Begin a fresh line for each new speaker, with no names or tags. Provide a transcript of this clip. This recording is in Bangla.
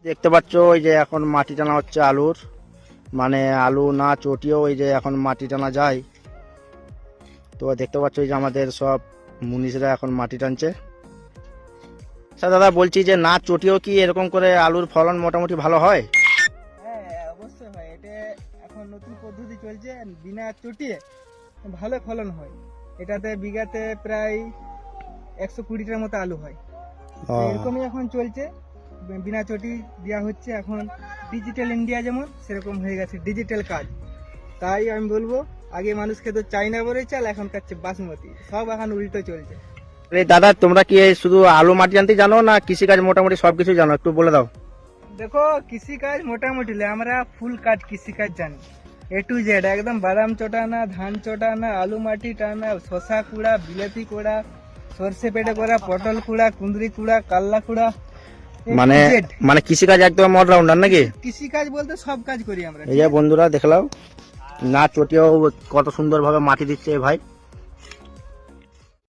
দেখতে পাচ্ছ ওই যে এখন মাটি টানা হচ্ছে আলুর, মানে আলু না চটিয়েও ওই যে এখন মাটি টানা যায়। তো দেখতে পাচ্ছ এই যে আমাদের সব মুনিশরা এখন মাটি টানছে। আচ্ছা দাদা, বলছি যে না চটিয়েও কি এরকম করে আলুর ফলন মোটামুটি ভালো হয়?
হ্যাঁ অবশ্যই হয়, এটা এখন নতুন পদ্ধতি চলছে, বিনা চটিয়ে ভালো ফলন হয়। এটাতে বিঘাতে প্রায় 120টার মতো আলু হয়। এরকমই এখন চলছে, বিনা চটি দেওয়া হচ্ছে। এখন ডিজিটাল ইন্ডিয়া যেমন সেরকম হয়ে গেছে ডিজিটাল কাজ। তাই আমি বলবো, আগে মানুষকে তো চাইনা বলেই চাল, এখন কাছে বাসমতি, সব এখন উল্টো চলছে।
এই দাদা, তোমরা কি এই শুধু আলু মাটি টানতে জানো না কৃষিকাজ মোটামুটি সবকিছু জানো? একটু বলে দাও।
দেখো, কৃষিকাজ মোটামুটি আমরা ফুল কাজ কৃষিকাজ জানি, এ টু জেড একদম। বাদাম চটানা, ধান চটানা, আলু মাটি টানা, শশা কুড়া, বিলেতি কুড়া, সর্ষে পেটে করা, পটল কুড়া, কুঁদরি কুড়া, কাল্লা কুড়া,
মানে মানে কৃষিকাজ একদম অলরাউন্ডার নাকি?
কৃষিকাজ বলতে সব কাজ করি আমরা।
এই যে বন্ধুরা দেখলাম, না চটিয়েও কত সুন্দর ভাবে মাটি দিচ্ছে ভাই।